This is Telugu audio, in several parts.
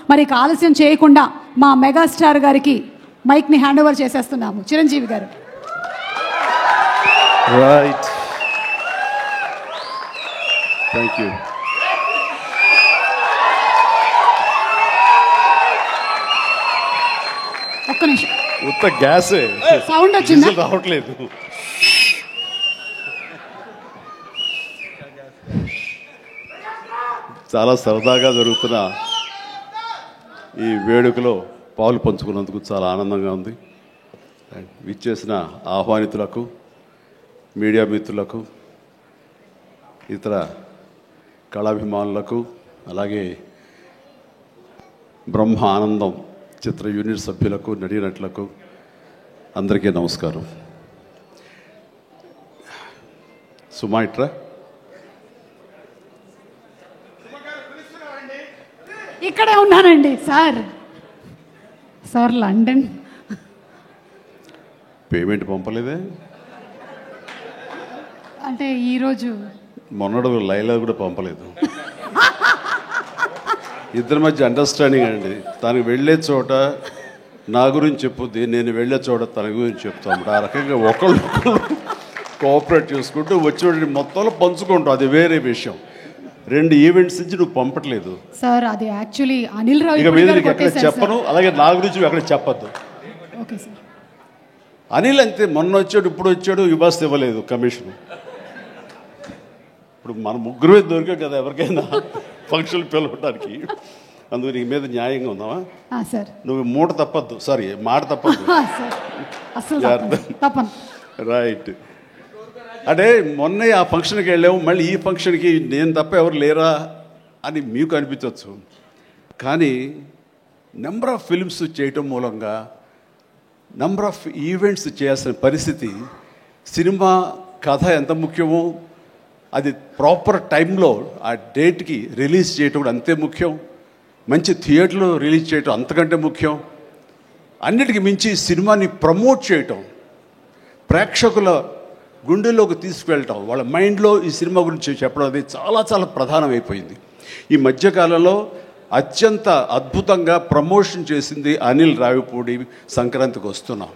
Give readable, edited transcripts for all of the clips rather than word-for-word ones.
మరి ఆలస్యం చేయకుండా మా మెగాస్టార్ గారికి మైక్ని హ్యాండ్ ఓవర్ చేసేస్తున్నాము. చిరంజీవి గారు. Right, thank you. ఒక్క నిమిషం, ఉత్త గ్యాసే, సౌండ్ వచ్చింది రావట్లేదు. చాలా సరదాగా జరుగుతున్న ఈ వేడుకలో పాలు పంచుకున్నందుకు చాలా ఆనందంగా ఉంది. విచ్చేసిన ఆహ్వానితులకు, మీడియా మిత్రులకు, ఇతర కళాభిమానులకు, అలాగే బ్రహ్మ ఆనందం చిత్ర యూనిట్ సభ్యులకు, నటీనటులకు అందరికీ నమస్కారం. సుమాయిట్రా ఇక్కడే ఉన్నానండి సార్. సార్ లండన్ పేమెంట్ పంపలేదే అంటే ఈరోజు మొన్నడు లైలా కూడా పంపలేదు. ఇద్దరి మధ్య అండర్స్టాండింగ్ అండి. తనకు వెళ్ళే చోట నా గురించి చెప్పుద్ది, నేను వెళ్ళే చోట తన గురించి చెప్తాము. ఆ రకంగా ఒకళ్ళు కోఆపరేట్ చేసుకుంటూ వచ్చి మొత్తంలో పంచుకుంటాం. అది వేరే విషయం. 2 ఈవెంట్స్ నుంచి నువ్వు పంపట్లేదు సార్. అది యాక్చువల్లీ అనిల్ రావు ఇక మీద నీకు ఎక్కడ చెప్పను, అలాగే నా గురించి ఎక్కడ చెప్పద్దు. Okay sir. అనిల్ అంతే, మొన్న వచ్చాడు, ఇప్పుడు వచ్చాడు, ఇవ్వాల్సి ఇవ్వలేదు కమిషన్. ఇప్పుడు మన ముగ్గురు దొరికాం కదా ఎవరికైనా ఫంక్షన్లు పిలవడానికి. అందుకు నీ మీద న్యాయంగా ఉందామా సార్? నువ్వు మూట తప్పద్దు, సారీ మాట తప్పద్దు. రైట్. అంటే మొన్న ఆ ఫంక్షన్కి వెళ్ళాము, మళ్ళీ ఈ ఫంక్షన్కి నేను తప్ప ఎవరు లేరా అని మీకు అనిపించవచ్చు. కానీ నెంబర్ ఆఫ్ ఫిల్మ్స్ చేయటం మూలంగా నెంబర్ ఆఫ్ ఈవెంట్స్ చేయాల్సిన పరిస్థితి, సినిమా కథ ఎంత ముఖ్యమో అది ప్రాపర్ టైంలో ఆ డేట్కి రిలీజ్ చేయటం కూడా అంతే ముఖ్యం. మంచి థియేటర్లో రిలీజ్ చేయటం అంతకంటే ముఖ్యం. అన్నిటికీ మించి సినిమాని ప్రమోట్ చేయటం, ప్రేక్షకుల గుండెల్లోకి తీసుకువెళ్ళటం, వాళ్ళ మైండ్లో ఈ సినిమా గురించి చెప్పడం అది చాలా చాలా ప్రధానమైపోయింది. ఈ మధ్యకాలంలో అత్యంత అద్భుతంగా ప్రమోషన్ చేసింది అనిల్ రావిపూడి. సంక్రాంతికి వస్తున్నాం,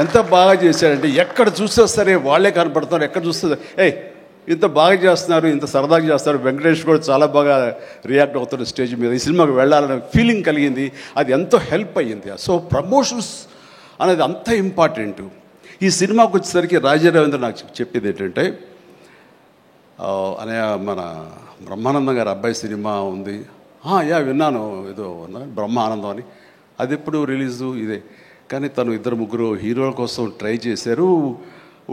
ఎంత బాగా చేశారంటే ఎక్కడ చూస్తే సరే వాళ్ళే కనపడుతున్నారు. ఎక్కడ చూస్తే ఇంత బాగా చేస్తున్నారు, ఇంత సరదాగా చేస్తారు. వెంకటేష్ కూడా చాలా బాగా రియాక్ట్ అవుతున్నారు స్టేజ్ మీద. ఈ సినిమాకి వెళ్ళాలనే ఫీలింగ్ కలిగింది. అది ఎంతో హెల్ప్ అయ్యింది. సో ప్రమోషన్స్ అనేది అంత ఇంపార్టెంట్. ఈ సినిమాకి వచ్చేసరికి రాజా రవీంద్ర నాకు చెప్పేది ఏంటంటే, అనే మన బ్రహ్మానందం గారి అబ్బాయి సినిమా ఉంది. విన్నాను, ఏదో బ్రహ్మ ఆనందం అని. అది ఎప్పుడు రిలీజు ఇదే. కానీ తను 2-3 హీరోల కోసం ట్రై చేశారు.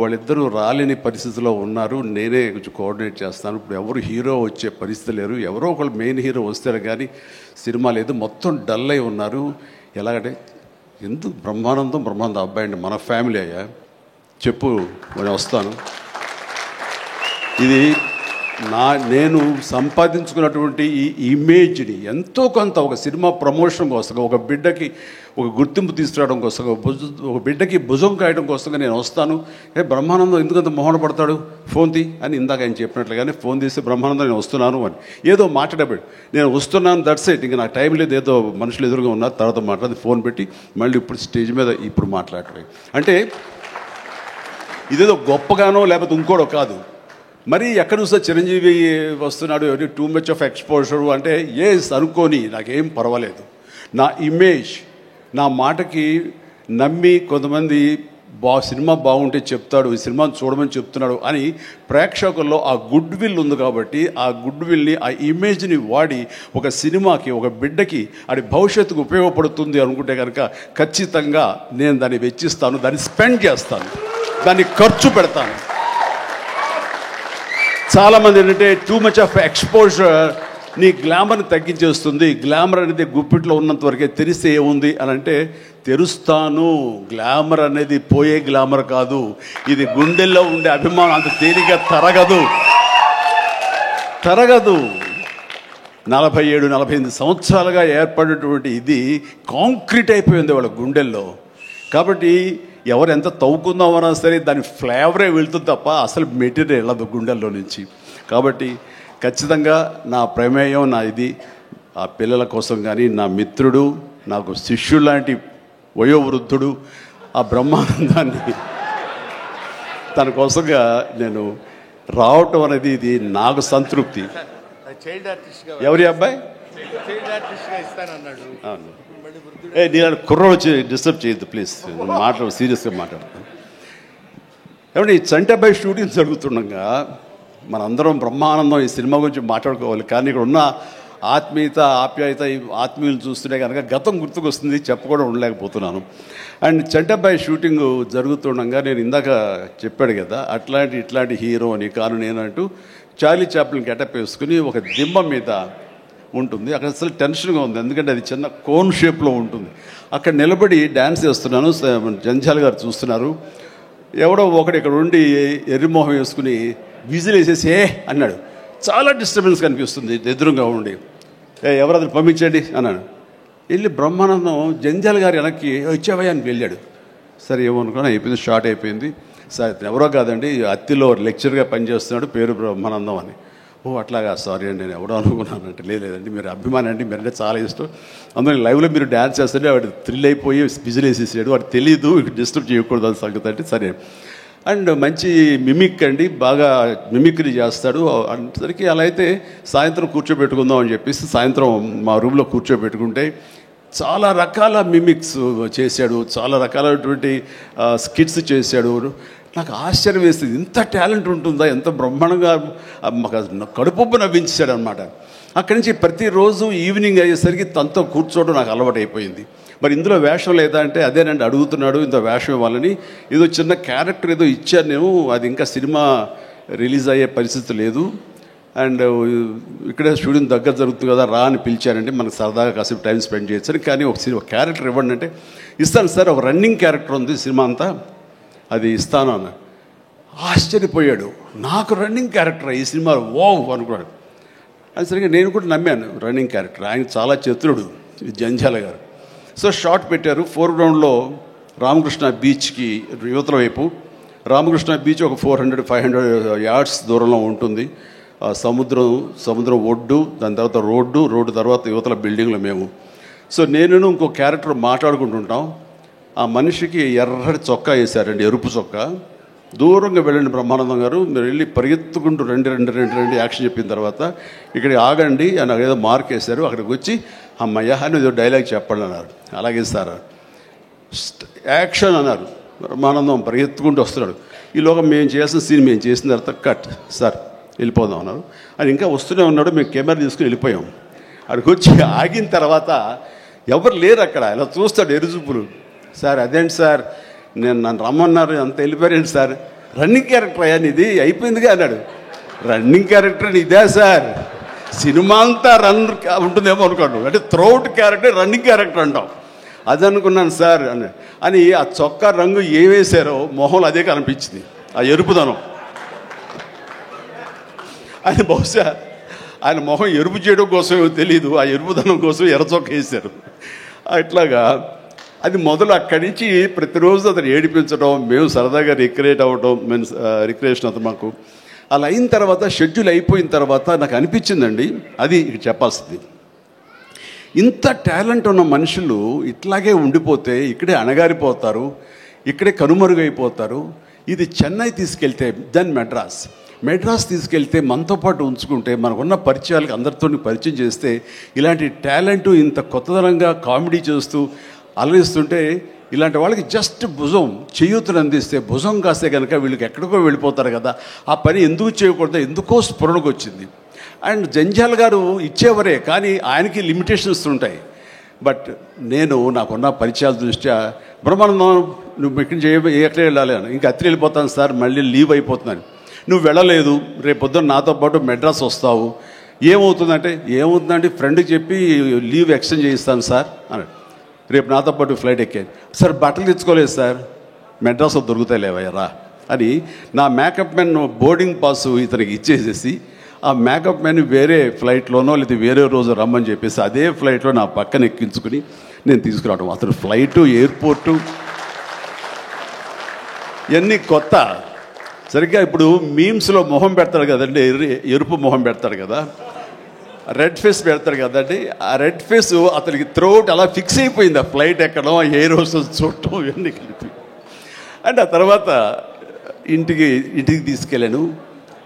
వాళ్ళిద్దరూ రాలేని పరిస్థితిలో ఉన్నారు. నేనే కొంచెం కోఆర్డినేట్ చేస్తాను. ఇప్పుడు ఎవరు హీరో వచ్చే పరిస్థితి లేరు. ఎవరో ఒకళ్ళు మెయిన్ హీరో వస్తారు కానీ సినిమా లేదు. మొత్తం డల్ అయి ఉన్నారు. ఎలాగంటే ఎందుకు బ్రహ్మానందం అబ్బాయి అండి, మన ఫ్యామిలీ అయ్యా, చెప్పు నేను వస్తాను. ఇది నేను సంపాదించుకున్నటువంటి ఈ ఇమేజ్ని ఎంతో కొంత ఒక సినిమా ప్రమోషన్ కోసం, ఒక బిడ్డకి ఒక గుర్తింపు తీసుకురావడం కోసం, ఒక బిడ్డకి భుజం కాయడం కోసంగా నేను వస్తాను. బ్రహ్మానందం ఎందుకంత మొహన పడతాడు, ఫోన్ తీ అని ఇందాక ఆయన చెప్పినట్లుగానే ఫోన్ తీసి బ్రహ్మానందం నేను వస్తున్నాను అని ఏదో మాట్లాడబడి నేను వస్తున్నాను, దట్స్ ఇట్. ఇంకా నాకు టైం లేదు, ఏదో మనుషులు ఎదురుగా ఉన్నారు, తర్వాత మాట్లాడి ఫోన్ పెట్టి మళ్ళీ ఇప్పుడు స్టేజ్ మీద ఇప్పుడు మాట్లాడటం అంటే ఇదేదో గొప్పగానో లేకపోతే ఇంకోడో కాదు. మరి ఎక్కడ చూస్తే చిరంజీవి వస్తున్నాడు, టూ మచ్ ఆఫ్ ఎక్స్పోజర్ అంటే అనుకోని నాకేం పర్వాలేదు. నా ఇమేజ్, నా మాటకి నమ్మి కొంతమంది సినిమా బాగుంటే చెప్తాడు, ఈ సినిమాను చూడమని చెప్తున్నాడు అని ప్రేక్షకుల్లో ఆ గుడ్ విల్ ఉంది. కాబట్టి ఆ గుడ్ విల్ని, ఆ ఇమేజ్ని వాడి ఒక సినిమాకి, ఒక బిడ్డకి అది భవిష్యత్తుకు ఉపయోగపడుతుంది అనుకుంటే కనుక ఖచ్చితంగా నేను దాన్ని వెచ్చిస్తాను, దాన్ని స్పెండ్ చేస్తాను, దాన్ని ఖర్చు పెడతాను. చాలామంది ఏంటంటే టూ మచ్ ఆఫ్ ఎక్స్పోజర్ నీ గ్లామర్ని తగ్గించేస్తుంది. గ్లామర్ అనేది గుప్పిట్లో ఉన్నంత వరకే, తెలిస్తే ఏముంది అని అంటే తెరుస్తాను. గ్లామర్ అనేది పోయే గ్లామర్ కాదు, ఇది గుండెల్లో ఉండే అభిమానం అంత తేలిగా తరగదు. 47-48 సంవత్సరాలుగా ఏర్పడినటువంటి ఇది కాంక్రీట్ అయిపోయింది వాళ్ళ గుండెల్లో. కాబట్టి ఎవరు ఎంత తవ్వుకుందామన్నా సరే దాని ఫ్లేవరే వెళ్తుంది తప్ప అసలు మెటీరియల్ వెళ్ళదు గుండెల్లో నుంచి. కాబట్టి ఖచ్చితంగా నా ప్రమేయం, నా ఇది ఆ పిల్లల కోసం కానీ నా మిత్రుడు, నాకు శిష్యుడు లాంటి వయోవృద్ధుడు ఆ బ్రహ్మానందాన్ని తన కోసంగా నేను రావటం అనేది ఇది నాకు సంతృప్తి. ఎవరి అబ్బాయి నేను కుర్ర వచ్చి డిస్టర్బ్ చేయొద్దు ప్లీజ్, సీరియస్గా మాట్లాడతాను. ఏమంటే ఈ చంటబ్బాయి షూటింగ్ జరుగుతుండగా మనందరం బ్రహ్మానందం ఈ సినిమా గురించి మాట్లాడుకోవాలి, కానీ ఇక్కడ ఉన్న ఆత్మీయత ఆప్యాయత ఆత్మీయులు చూస్తుంటే కనుక గతం గుర్తుకొస్తుంది, చెప్పకుండా ఉండలేకపోతున్నాను. అండ్ చంటబ్బాయి షూటింగ్ జరుగుతుండగా నేను ఇందాక చెప్పాడు కదా ఇట్లాంటి హీరో అని కాను నేనంటూ చార్లీ చాప్లిన్ గెటప్ వేసుకుని ఒక దిమ్మ మీద ఉంటుంది. అక్కడ అసలు టెన్షన్గా ఉంది, ఎందుకంటే అది చిన్న కోన్ షేప్లో ఉంటుంది. అక్కడ నిలబడి డ్యాన్స్ చేస్తున్నాను, జంజాల్ గారు చూస్తున్నారు. ఎవడో ఒకడు ఇక్కడ ఉండి ఎర్రిమోహం వేసుకుని విజిల్ వేసేసి అన్నాడు. చాలా డిస్టర్బెన్స్ కనిపిస్తుంది ఎదురుగా ఉండి. ఎవరది పంపించండి అన్నాడు. వెళ్ళి బ్రహ్మానందం జంజాల్ గారు వెనక్కి వచ్చావయ్యా అని వెళ్ళాడు. సరే ఏమనుకున్నా అయిపోయింది, షార్ట్ అయిపోయింది. సరే ఎవరో కాదండి అత్తిలో లెక్చర్గా పనిచేస్తున్నాడు, పేరు బ్రహ్మానందం అని. ఓ అట్లాగా, సారీ అండి నేను ఎవడో అనుకున్నానంటే. లేదండి మీరు అభిమాని అండి, మీరంటే చాలా ఇష్టం, అందులో లైవ్లో మీరు డ్యాన్స్ చేస్తుంటే వాడు థ్రిల్ అయిపోయి విజిల్ వేసేసాడు, వాడు తెలీదు డిస్టర్బ్ చేయకూడదు అని సంగతి అంటే సరే. అండ్ మంచి మిమిక్ అండి, బాగా మిమిక్రీ చేస్తాడు. అందరికీ అలా అయితే సాయంత్రం కూర్చోబెట్టుకుందాం అని చెప్పేసి సాయంత్రం మా రూమ్లో కూర్చోబెట్టుకుంటే చాలా రకాల మిమిక్స్ చేశాడు, చాలా రకాలైనటువంటి స్కిట్స్ చేశాడు. నాకు ఆశ్చర్యం వేస్తుంది, ఇంత టాలెంట్ ఉంటుందా, ఎంత బ్రహ్మాండంగా కడుపు నవ్వించాడు అనమాట. అక్కడి నుంచి ప్రతిరోజు ఈవినింగ్ అయ్యేసరికి తనతో కూర్చోవడం నాకు అలవాటు అయిపోయింది. మరి ఇందులో వేషం లేదా అంటే అదేనండి అడుగుతున్నాడు, ఇంత వేషం ఇవ్వాలని. ఏదో చిన్న క్యారెక్టర్ ఏదో ఇచ్చాను నేను, అది ఇంకా సినిమా రిలీజ్ అయ్యే పరిస్థితి లేదు. అండ్ ఇక్కడే షూటింగ్ దగ్గర జరుగుతుంది కదా రా అని పిలిచారంటే మనకు సరదాగా కాసేపు టైం స్పెండ్ చేయొచ్చు. కానీ ఒక క్యారెక్టర్ ఇవ్వండి అంటే ఇస్తాను సార్, ఒక రన్నింగ్ క్యారెక్టర్ ఉంది సినిమా అంతా, అది ఇస్తాను అన్న. ఆశ్చర్యపోయాడు, నాకు రన్నింగ్ క్యారెక్టర్ ఈ సినిమా ఓ అనుకున్నాడు. అది సరిగ్గా నేను కూడా నమ్మాను, రన్నింగ్ క్యారెక్టర్. ఆయన చాలా చతురుడు జంజాల గారు. సో షార్ట్ పెట్టారు. ఫోర్గ్రౌండ్లో రామకృష్ణ బీచ్కి యువతల వైపు, రామకృష్ణ బీచ్ ఒక 400-500 యార్డ్స్ దూరంలో ఉంటుంది. సముద్రం ఒడ్డు, దాని తర్వాత రోడ్డు తర్వాత యువతల బిల్డింగ్లో మేము. సో నేను ఇంకో క్యారెక్టర్ మాట్లాడుకుంటుంటాం. ఆ మనిషికి ఎర్రటి చొక్కా వేశారండి, ఎరుపు చొక్కా. దూరంగా వెళ్ళండి బ్రహ్మానందం గారు, మీరు వెళ్ళి పరిగెత్తుకుంటూ రెండు యాక్షన్ చెప్పిన తర్వాత ఇక్కడికి ఆగండి అని ఏదో మార్క్ వేశారు. అక్కడికి వచ్చి అమ్మయ్య అని ఏదో డైలాగ్ చెప్పండి అన్నారు. అలాగే సార్ యాక్షన్ అన్నారు. బ్రహ్మానందం పరిగెత్తుకుంటూ వస్తున్నాడు. ఈలోగా మేము చేసిన సీన్ మేము చేసిన తర్వాత కట్ సార్ వెళ్ళిపోదాం అన్నారు. అది ఇంకా వస్తూనే ఉన్నాడు. మేము కెమెరా తీసుకుని వెళ్ళిపోయాం. అక్కడికి వచ్చి ఆగిన తర్వాత ఎవరు లేరు అక్కడ. ఇలా చూస్తాడు ఎరుజుపులు. సార్ అదేంటి సార్, నన్ను రమ్మన్నారు, అంత వెళ్ళిపోయారండి సార్. రన్నింగ్ క్యారెక్టర్ అయ్యా ఇది అయిపోయిందిగా అన్నాడు. రన్నింగ్ క్యారెక్టర్ ఇదే సార్, సినిమా అంతా రన్ ఉంటుందేమో అనుకోండి, అంటే త్రౌట్ క్యారెక్టర్ రన్నింగ్ క్యారెక్టర్ అంటాం. అది అనుకున్నాను సార్ అని ఆ చొక్కా రంగు ఏ వేశారో మొహంలో అదే కనిపించింది, ఆ ఎరుపుదనం. ఆయన బహుశా ఆయన మొహం ఎరుపు చేయడం కోసం తెలీదు, ఆ ఎరుపుదనం కోసం ఎర్ర చొక్క వేశారు. అట్లాగా అది మొదలు అక్కడి నుంచి ప్రతిరోజు అతను ఏడిపించడం, మేము సరదాగా రిక్రియేట్ అవ్వడం, రిక్రియేషన్ అతను మాకు. అలా అయిన తర్వాత షెడ్యూల్ అయిపోయిన తర్వాత నాకు అనిపించిందండి, అది ఇక్కడ చెప్పాల్సింది, ఇంత టాలెంట్ ఉన్న మనుషులు ఇట్లాగే ఉండిపోతే ఇక్కడే అణగారిపోతారు, ఇక్కడే కనుమరుగైపోతారు. ఇది చెన్నై తీసుకెళ్తే దెన్ మెడ్రాస్ తీసుకెళ్తే మనతో పాటు ఉంచుకుంటే మనకున్న పరిచయాలకు అందరితో పరిచయం చేస్తే ఇలాంటి టాలెంట్ ఇంత కొత్తదనంగా కామెడీ చేస్తూ అలరిస్తుంటే ఇలాంటి వాళ్ళకి జస్ట్ భుజం చేయూతను అందిస్తే, భుజం కాస్తే కనుక వీళ్ళకి ఎక్కడికో వెళ్ళిపోతారు కదా. ఆ పని ఎందుకు చేయకూడదు, ఎందుకో స్ఫురణకు వచ్చింది. అండ్ జంజాల్ గారు ఇచ్చేవరే, కానీ ఆయనకి లిమిటేషన్స్ ఉంటాయి. బట్ నాకున్న పరిచయాల దృష్ట్యా బ్రహ్మానందం నువ్వు ఎక్కడ వెళ్ళాలి అని, ఇంకా అత్రి వెళ్ళిపోతాను సార్, మళ్ళీ లీవ్ అయిపోతున్నాను. నువ్వు వెళ్ళలేదు, రేపు పొద్దున్న నాతో పాటు మెడ్రాస్ వస్తావు, ఏమవుతుందంటే ఫ్రెండ్కి చెప్పి లీవ్ ఎక్స్టెండ్ చేయిస్తాను సార్ అన్నాడు. రేపు నాతో పాటు ఫ్లైట్ ఎక్కాను సార్, బట్టలు తెచ్చుకోలేదు సార్, మెడ్రాస్లో దొరుకుతాయి లేవయ్యరా అని నా మేకప్ మ్యాన్ బోర్డింగ్ పాస్ ఇతనికి ఇచ్చేసేసి ఆ మేకప్ మ్యాన్ వేరే ఫ్లైట్లోనో లేదా వేరే రోజు రమ్మని చెప్పేసి అదే ఫ్లైట్లో నా పక్కన ఎక్కించుకుని నేను తీసుకురావడం. అతను ఫ్లైటు, ఎయిర్పోర్టు ఇవన్నీ కొత్త. సరిగ్గా ఇప్పుడు మీమ్స్లో మొహం పెడతాడు కదండి, ఎరుపు మొహం పెడతాడు కదా, రెడ్ ఫేస్ పెడతారు కదండి, ఆ రెడ్ ఫేస్ అతనికి త్రోట్ అలా ఫిక్స్ అయిపోయింది. ఆ ఫ్లైట్ ఎక్కడం, ఆ ఎయిర్ హోస్టెస్ చూడటం ఇవన్నీ కలిపి. అండ్ ఆ తర్వాత ఇంటికి తీసుకెళ్ళాను.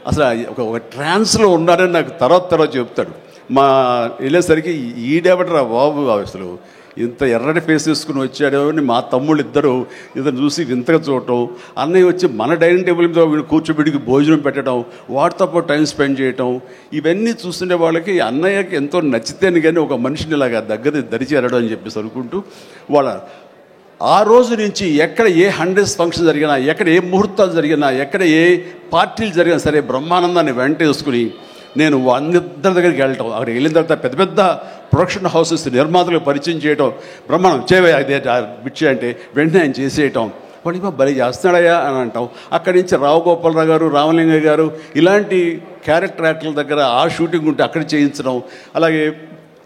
అసలు ఒక ట్రాన్స్లో ఉన్నాడని నాకు తర్వాత చెప్తాడు. మా వెళ్ళేసరికి ఈడేబడరా బాబు, అసలు ఇంత ఎర్రటి ఫేస్ వేసుకుని వచ్చాడో అని మా తమ్ముళ్ళు ఇద్దరు చూసి వింతగా చూడటం, అన్నయ్య వచ్చి మన డైనింగ్ టేబుల్ మీద వీళ్ళు కూర్చోబెడికి భోజనం పెట్టడం, వాటితో పాటు టైం స్పెండ్ చేయటం, ఇవన్నీ చూస్తుండే వాళ్ళకి అన్నయ్యకి ఎంతో నచ్చితేనే కానీ ఒక మనిషిని ఇలాగా దగ్గర దరిచేరడం అని చెప్పేసి అనుకుంటూ వాళ్ళ ఆ రోజు నుంచి ఎక్కడ ఏ 100th ఫంక్షన్ జరిగినా, ఎక్కడ ఏ ముహూర్తాలు జరిగినా, ఎక్కడ ఏ పార్టీలు జరిగినా సరే బ్రహ్మానందాన్ని వెంట వేసుకుని నేను అందరి దగ్గరికి వెళ్ళటం, అక్కడికి వెళ్ళిన తర్వాత పెద్ద పెద్ద ప్రొడక్షన్ హౌసెస్ నిర్మాతలకు పరిచయం చేయటం, బ్రహ్మాండం చేయవే అదే బిచ్చే అంటే వెంటనే ఆయన చేసేయటం, వాడికి బలి చేస్తున్నాడయ్యా అని అంటాం. అక్కడి నుంచి రావు గోపాలరావు గారు, రామలింగయ్య గారు ఇలాంటి క్యారెక్టర్ యాక్టర్ల దగ్గర ఆ షూటింగ్ ఉంటే అక్కడ చేయించడం, అలాగే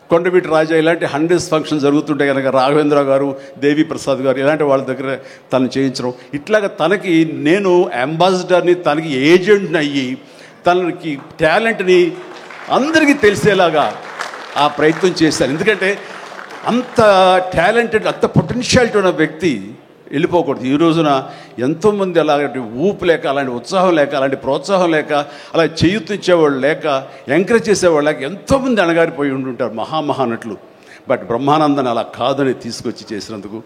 కొండవీటి రాజా ఇలాంటి 100th ఫంక్షన్ జరుగుతుంటే కనుక రాఘవేంద్ర గారు, దేవి ప్రసాద్ గారు ఇలాంటి వాళ్ళ దగ్గర తను చేయించడం, ఇట్లాగా తనకి నేను అంబాసిడర్ని, తనకి ఏజెంట్ని అయ్యి తనకి టాలెంట్ని అందరికీ తెలిసేలాగా ఆ ప్రయత్నం చేశాను. ఎందుకంటే అంత టాలెంటెడ్, అంత పొటెన్షియాలిటీ ఉన్న వ్యక్తి వెళ్ళిపోకూడదు. ఈ రోజున ఎంతోమంది అలాంటి ఊపు లేక, అలాంటి ఉత్సాహం లేక, అలాంటి ప్రోత్సాహం లేక, అలా చేయూతించేవాళ్ళు లేక, ఎంకరేజ్ చేసేవాళ్ళు లేక ఎంతోమంది అణగారిపోయి ఉంటుంటారు మహానటులు. బట్ బ్రహ్మానందాన్ని అలా కాదని తీసుకొచ్చి చేసినందుకు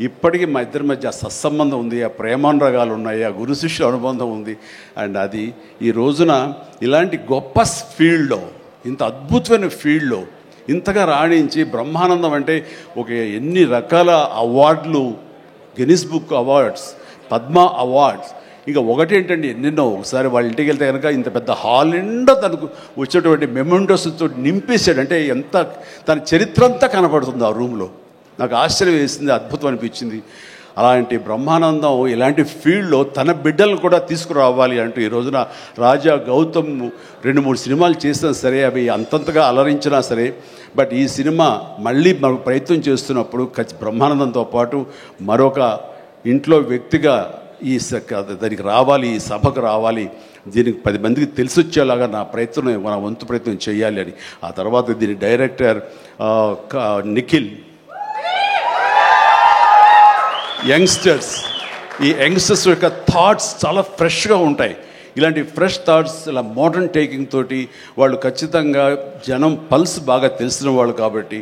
ఇప్పటికీ మా ఇద్దరి మధ్య సత్సంబంధం ఉంది, ఆ ప్రేమానురాగాలు ఉన్నాయి, ఆ గురు శిష్యుల అనుబంధం ఉంది. అండ్ అది ఈ రోజున ఇలాంటి గొప్ప ఫీల్డ్లో, ఇంత అద్భుతమైన ఫీల్డ్లో ఇంతగా రాణించి బ్రహ్మానందం అంటే ఒక ఎన్ని రకాల అవార్డులు, Guinness book awards, Padma awards, ఇంకా ఒకటేంటండి ఎన్నెన్నో. ఒకసారి వాళ్ళ ఇంటికి వెళ్తే కనుక ఇంత పెద్ద హాల్ నిండా తనకు వచ్చేటువంటి మెమెంటోస్తో నింపేశాడు. అంటే ఎంత తన చరిత్ర అంతా కనపడుతుంది ఆ రూమ్లో. నాకు ఆశ్చర్యం వేసింది, అద్భుతం అనిపించింది. అలాంటి బ్రహ్మానందం ఇలాంటి ఫీల్డ్లో తన బిడ్డలను కూడా తీసుకురావాలి అంటూ ఈ రోజున రాజా గౌతమ్ 2-3 సినిమాలు చేసినా సరే అవి అంతంతగా అలరించినా సరే, బట్ ఈ సినిమా మళ్ళీ మనకు ప్రయత్నం చేస్తున్నప్పుడు బ్రహ్మానందంతో పాటు మరొక ఇంట్లో వ్యక్తిగా దానికి రావాలి, ఈ సభకు రావాలి, దీనికి 10 మందికి తెలిసొచ్చేలాగా నా వంతు ప్రయత్నం చేయాలి అని. ఆ తర్వాత దీని డైరెక్టర్ నిఖిల్, యంగ్స్టర్స్, ఈ యంగ్స్టర్స్ యొక్క థాట్స్ చాలా ఫ్రెష్గా ఉంటాయి. ఇలాంటి ఫ్రెష్ థాట్స్, ఇలా మోడర్న్ టేకింగ్ తోటి వాళ్ళు ఖచ్చితంగా జనం పల్స్ బాగా తెలిసిన వాళ్ళు కాబట్టి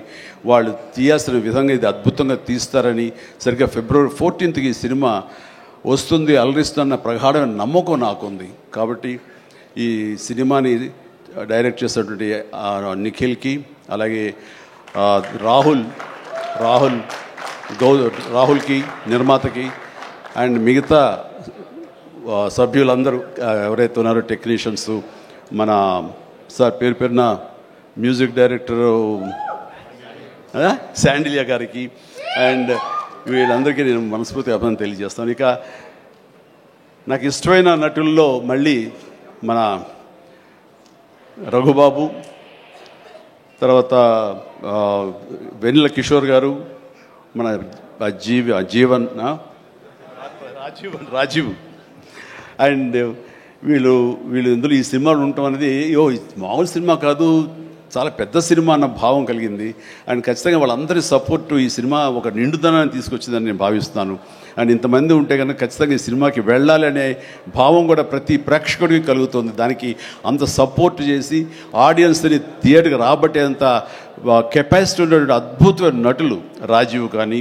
వాళ్ళు తీయాల్సిన విధంగా ఇది అద్భుతంగా తీస్తారని, సరిగ్గా February 14th ఈ సినిమా వస్తుంది, అలరిస్తున్న ప్రగాఢమైన నమ్మకం నాకుంది. కాబట్టి ఈ సినిమాని డైరెక్ట్ చేసినటువంటి నిఖిల్కి, అలాగే రాహుల్కి నిర్మాతకి, అండ్ మిగతా సభ్యులందరూ ఎవరైతే ఉన్నారో టెక్నీషియన్స్, మన సార్ పేరున మ్యూజిక్ డైరెక్టరు శాండిలియా గారికి, అండ్ వీళ్ళందరికీ నేను మనస్ఫూర్తి అభినందన తెలియజేస్తాను. ఇక నాకు ఇష్టమైన నటుల్లో మళ్ళీ మన రఘుబాబు, తర్వాత వెన్నెల కిషోర్ గారు, మన రాజీవ్, అండ్ వీళ్ళు ఇందులో ఈ సినిమాలు ఉండటం అనేది మామూలు సినిమా కాదు, చాలా పెద్ద సినిమా అన్న భావం కలిగింది. అండ్ ఖచ్చితంగా వాళ్ళందరి సపోర్టు ఈ సినిమా ఒక నిండుదనాన్ని తీసుకొచ్చిందని నేను భావిస్తున్నాను. అండ్ ఇంతమంది ఉంటే కనుక ఖచ్చితంగా ఈ సినిమాకి వెళ్ళాలి అనే భావం కూడా ప్రతి ప్రేక్షకుడికి కలుగుతుంది. దానికి అంత సపోర్ట్ చేసి ఆడియన్స్ని థియేటర్కి రాబట్టేంత కెపాసిటీ ఉన్నటువంటి అద్భుతమైన నటులు రాజీవ్ కానీ,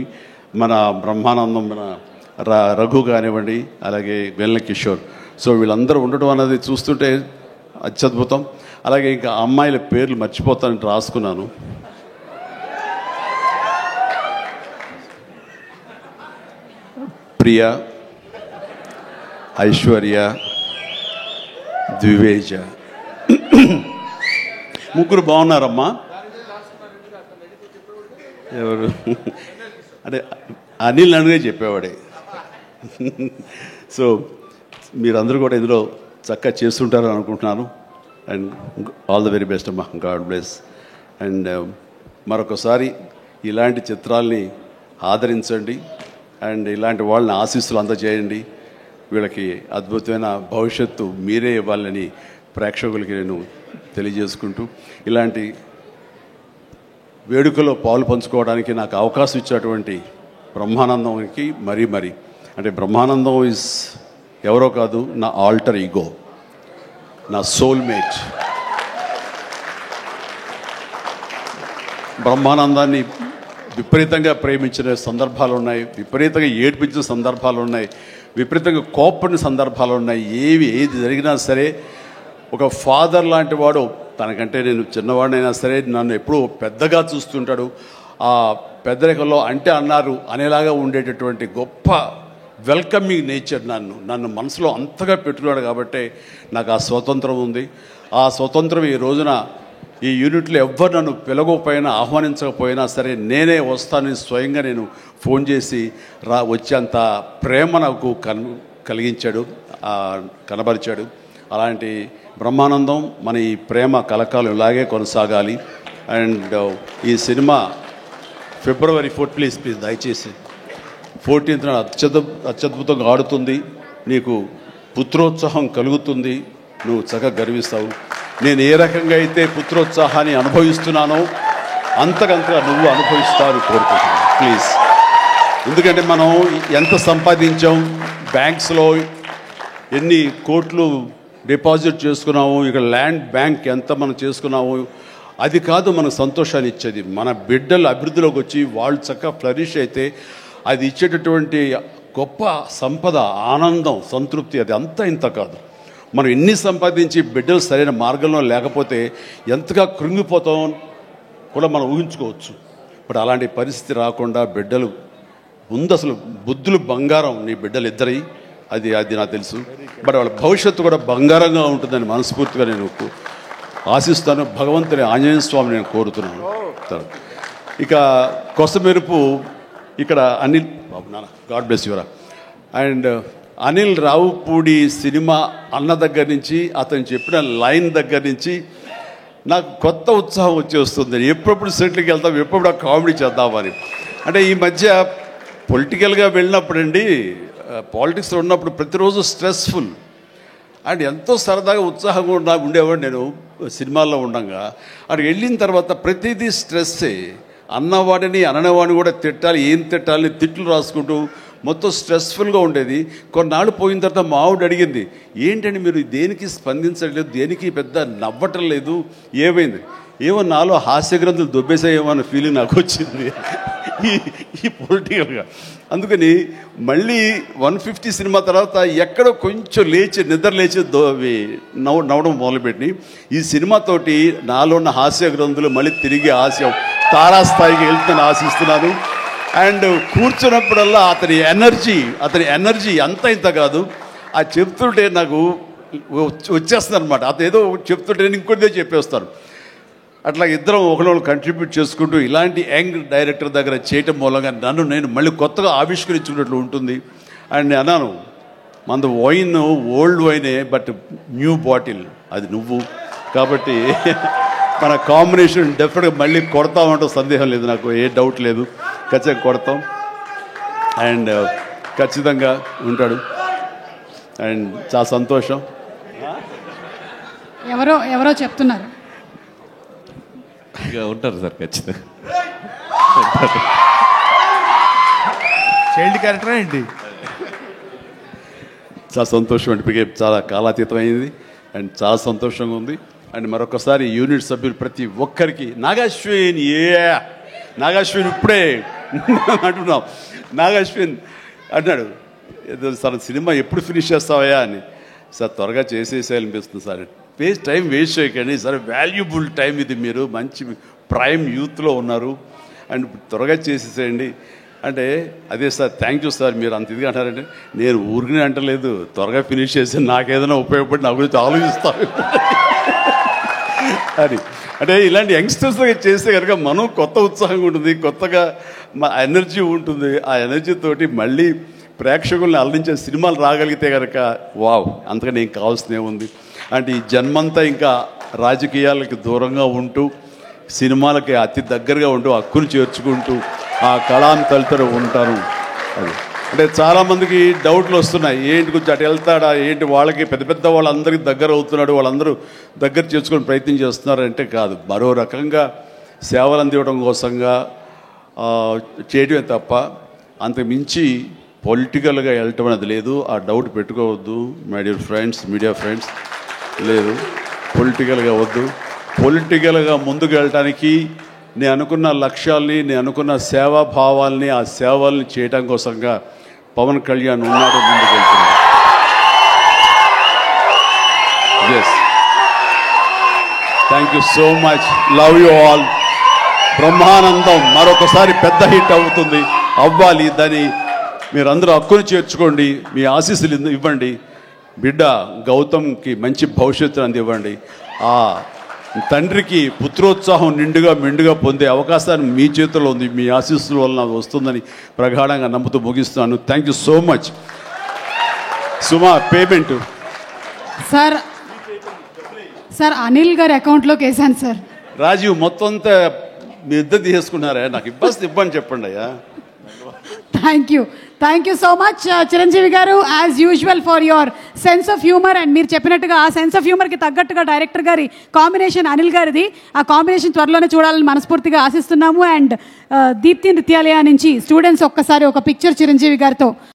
మన బ్రహ్మానందం, మన రఘు కానివ్వండి, అలాగే వెన్నెల కిషోర్. సో వీళ్ళందరూ ఉండటం అనేది చూస్తుంటే అత్యద్భుతం. అలాగే ఇంకా అమ్మాయిల పేర్లు మర్చిపోతానని రాసుకున్నాను. ప్రియ, ఐశ్వర్య, ద్వివేజ, ముగ్గురు బాగున్నారమ్మా. ఎవరు అంటే అనిల్ నన్నుగా చెప్పేవాడే. సో మీరందరూ కూడా ఇందులో చక్కగా చేస్తుంటారని అనుకుంటున్నాను. And all the very best అమ్మా, గాడ్ బ్లెస్. అండ్ మరొకసారి ఇలాంటి చిత్రాల్ని ఆదరించండి, అండ్ ఇలాంటి వాళ్ళని ఆశీస్సులు అందజేయండి. వీళ్ళకి అద్భుతమైన భవిష్యత్తు మీరే ఇవ్వాలని ప్రేక్షకులకి నేను తెలియజేసుకుంటూ, ఇలాంటి వేడుకలో పాలు పంచుకోవడానికి నాకు అవకాశం ఇచ్చినటువంటి బ్రహ్మానందంకి మరీ అంటే బ్రహ్మానందం ఇస్ ఎవరో కాదు, నా ఆల్టర్ ఈగో, నా సోల్మేట్. బ్రహ్మానందాన్ని విపరీతంగా ప్రేమించిన సందర్భాలు ఉన్నాయి, విపరీతంగా ఏడ్పించిన సందర్భాలు ఉన్నాయి, విపరీతంగా కోప్పడిన సందర్భాలు ఉన్నాయి. ఏది జరిగినా సరే ఒక ఫాదర్ లాంటి వాడు, తనకంటే నేను చిన్నవాడినైనా సరే నన్ను ఎప్పుడూ పెద్దగా చూస్తుంటాడు. ఆ పెద్దరికంలో అంటే అన్నారు అనేలాగా ఉండేటటువంటి గొప్ప వెల్కమింగ్ నేచర్ నన్ను మనసులో అంతగా పెట్టుకున్నాడు. కాబట్టి నాకు ఆ స్వతంత్రం ఉంది. ఆ స్వతంత్రం ఈ రోజున ఈ యూనిట్లో ఎవ్వరు నన్ను పిలవకపోయినా ఆహ్వానించకపోయినా సరే నేనే వస్తానని స్వయంగా నేను ఫోన్ చేసి వచ్చేంత ప్రేమ నాకు కలిగించాడు, కనబరిచాడు. అలాంటి బ్రహ్మానందం మన ఈ ప్రేమ కలకాలం ఇలాగే కొనసాగాలి. అండ్ ఈ సినిమా February 4th ప్లీజ్ దయచేసి 14th అత్యద్భుతంగా ఆడుతుంది. నీకు పుత్రోత్సాహం కలుగుతుంది, నువ్వు చక్కగా గర్విస్తావు. నేను ఏ రకంగా అయితే పుత్రోత్సాహాన్ని అనుభవిస్తున్నానో అంతకంతగా నువ్వు అనుభవిస్తావు కోరుకుంటున్నాను ప్లీజ్. ఎందుకంటే మనం ఎంత సంపాదించాం, బ్యాంక్స్లో ఎన్ని కోట్లు డిపాజిట్ చేసుకున్నాము, ఇక్కడ ల్యాండ్ బ్యాంక్ ఎంత మనం చేసుకున్నాము, అది కాదు మనకు సంతోషాన్ని ఇచ్చేది. మన బిడ్డలు అభివృద్ధిలోకి వచ్చి వాళ్ళు చక్కగా ఫ్లరిష్ అయితే అది ఇచ్చేటటువంటి గొప్ప సంపద, ఆనందం, సంతృప్తి అది అంతా ఇంత కాదు. మనం ఎన్ని సంపాదించి బిడ్డలు సరైన మార్గంలో లేకపోతే ఎంతగా కృంగిపోతాం కూడా మనం ఊహించుకోవచ్చు. ఇప్పుడు అలాంటి పరిస్థితి రాకుండా బిడ్డలు ముందు అసలు బుద్ధులు బంగారం, నీ బిడ్డలు ఇద్దరి అది నాకు తెలుసు. బట్ వాళ్ళ భవిష్యత్తు కూడా బంగారంగా ఉంటుందని మనస్ఫూర్తిగా నేను ఆశిస్తాను. భగవంతుని ఆంజనేయ స్వామి నేను కోరుతున్నాను. ఇక కొసమెరుపు ఇక్కడ అనిల్ బాబు నాన్న గాడ్ బ్లెస్ యువరా. అండ్ అనిల్ రావుపూడి సినిమా అన్న దగ్గర నుంచి, అతను చెప్పిన లైన్ దగ్గర నుంచి నాకు కొత్త ఉత్సాహం వచ్చేస్తుంది. ఎప్పుడప్పుడు సెట్లకి వెళ్తాం, ఎప్పుడు కామెడీ చేద్దామని. అంటే ఈ మధ్య పొలిటికల్గా వెళ్ళినప్పుడండి, పాలిటిక్స్లో ఉన్నప్పుడు ప్రతిరోజు స్ట్రెస్ఫుల్ అండ్ ఎంతో సరదాగా ఉత్సాహంగా ఉండేవాడు నేను సినిమాల్లో ఉండగా. అక్కడికి వెళ్ళిన తర్వాత ప్రతిదీ స్ట్రెస్సే. అన్నవాడిని అననేవాడిని కూడా తిట్టాలి, ఏం తిట్టాలి తిట్లు రాసుకుంటూ మొత్తం స్ట్రెస్ఫుల్గా ఉండేది. కొన్నాళ్ళు పోయిన తర్వాత మా ఆవిడ అడిగింది, ఏంటండి మీరు దేనికి స్పందించట్లేదు, దేనికి పెద్ద నవ్వటం లేదు, ఏమైంది? ఏమో నాలో హాస్య గ్రంథులు దొబ్బేసాయేమో అన్న ఫీలింగ్ నాకు వచ్చింది ఈ పొలిటికల్గా. అందుకని మళ్ళీ 150 సినిమా తర్వాత ఎక్కడో కొంచెం నిద్ర లేచి నవ్వడం మొదలుపెట్టి ఈ సినిమాతోటి నాలో ఉన్న హాస్య గ్రంథులు మళ్ళీ తిరిగి హాస్యం తారాస్థాయికి వెళ్తుందని ఆశిస్తున్నాను. అండ్ కూర్చున్నప్పుడల్లా అతని ఎనర్జీ అంత ఇంత కాదు. ఆ చెప్తుంటే నాకు వచ్చేస్తుంది అనమాట. అతను ఏదో చెప్తుంటే నేను ఇంకొకటిదే చెప్పేస్తాను. అట్లా ఇద్దరం ఒకళ్ళు కంట్రిబ్యూట్ చేసుకుంటూ ఇలాంటి యంగ్ డైరెక్టర్ దగ్గర చేయటం మూలంగా నేను మళ్ళీ కొత్తగా ఆవిష్కరించుకున్నట్లు ఉంటుంది. అండ్ అన్నాను, మన వైన్ ఓల్డ్ వైనే, బట్ న్యూ బాటిల్ అది నువ్వు. కాబట్టి మన కాంబినేషన్ డెఫినెట్గా మళ్ళీ కొడతామంటే సందేహం లేదు, నాకు ఏ డౌట్ లేదు. ఖచ్చితంగా కొడతాం అండ్ ఖచ్చితంగా ఉంటాడు. అండ్ చాలా సంతోషం. ఎవరో చెప్తున్నారు ఉంటారు సార్, ఖచ్చితంగా చైల్డ్ క్యారెక్టర్ ఏంటి? చాలా సంతోషం అండి, చాలా కాలాతీతం అయింది అండ్ చాలా సంతోషంగా ఉంది. అండ్ మరొకసారి యూనిట్ సభ్యులు ప్రతి ఒక్కరికి నాగాశ్విన్ ఇప్పుడే అంటున్నాం. నాగాశ్విన్ అన్నాడు, సార్ సినిమా ఎప్పుడు ఫినిష్ చేస్తావయ్యా అని. సార్ త్వరగా చేసేసేయాలనిపిస్తుంది సార్, టైం వేస్ట్ చేయకండి సార్, వాల్యుబుల్ టైం ఇది, మీరు మంచి ప్రైమ్ యూత్లో ఉన్నారు అండ్ త్వరగా చేసేసేయండి అంటే. అదే సార్ థ్యాంక్ యూ సార్, మీరు అంత ఇదిగా అంటారంటే నేను ఊరికనే అంటలేదు, త్వరగా ఫినిష్ చేసి నాకేదైనా ఉపయోగపడి నా గురించి ఆలోచిస్తాను అని. అంటే ఇలాంటి యంగ్స్టర్స్ చేస్తే కనుక మనం కొత్త ఉత్సాహంగా ఉంటుంది, కొత్తగా మా ఎనర్జీ ఉంటుంది. ఆ ఎనర్జీతోటి మళ్ళీ ప్రేక్షకుల్ని అలరించే సినిమాలు రాగలిగితే కనుక వావ్, అంతకని ఏం కావాల్సినే ఉంది. అంటే ఈ జన్మంతా ఇంకా రాజకీయాలకి దూరంగా ఉంటూ సినిమాలకి అతి దగ్గరగా ఉంటూ హక్కును చేర్చుకుంటూ ఆ కళాన్ని తలుతూ ఉంటారు. అది అంటే చాలామందికి డౌట్లు వస్తున్నాయి, ఏంటి కొంచెం అటు వెళ్తాడా ఏంటి, వాళ్ళకి పెద్ద వాళ్ళందరికీ దగ్గర అవుతున్నాడు, వాళ్ళందరూ దగ్గర చేసుకొని ప్రయత్నం చేస్తున్నారు అంటే కాదు, మరో రకంగా సేవలు అందివ్వడం కోసంగా చేయడమే తప్ప అంతకు మించి పొలిటికల్గా వెళ్ళటం అనేది లేదు. ఆ డౌట్ పెట్టుకోవద్దు my dear friends, media friends. లేదు, పొలిటికల్గా వద్దు. పొలిటికల్గా ముందుకు వెళ్ళటానికి నేను అనుకున్న లక్ష్యాల్ని, నేను అనుకున్న సేవాభావాల్ని, ఆ సేవల్ని చేయడం కోసంగా పవన్ కళ్యాణ్ ఉన్నాడు, ముందుకు వెళ్తున్నాడు. Yes, thank you so much, love you all. Brahmanandam మరొకసారి పెద్ద హిట్ అవుతుంది, అవ్వాలి. దాన్ని మీరందరూ హక్కును చేర్చుకోండి, మీ ఆశీస్సులు ఇవ్వండి. బిడ్డ గౌతమ్కి మంచి భవిష్యత్తు అందివ్వండి. ఆ తండ్రికి పుత్రోత్సాహం మెండుగా పొందే అవకాశాన్ని మీ చేతుల్లో ఉంది. మీ ఆశీస్సుల వలన వస్తుందని ప్రగాఢంగా నమ్ముతూ ముగిస్తున్నాను. Thank you so much. Suma, payment sir Anil గారి అకౌంట్లోకి వేసాను సార్. రాజీవ్, మొత్తం అంతా మీ ఇద్దరు తీసుకున్నారా? నాకు ఇబ్బంది చెప్పండి అయ్యా. Thank you so much Chiranjeevi garu, as usual for your sense of humour. And మీరు చెప్పినట్టుగా ఆ సెన్స్ ఆఫ్ హ్యూమర్కి తగ్గట్టుగా డైరెక్టర్ గారి కాంబినేషన్ అనిల్ గారిది, ఆ కాంబినేషన్ త్వరలోనే చూడాలని మనస్ఫూర్తిగా ఆశిస్తున్నాము. అండ్ దీప్తి నృత్యాలయ నుంచి స్టూడెంట్స్ ఒక్కసారి ఒక పిక్చర్ చిరంజీవి గారితో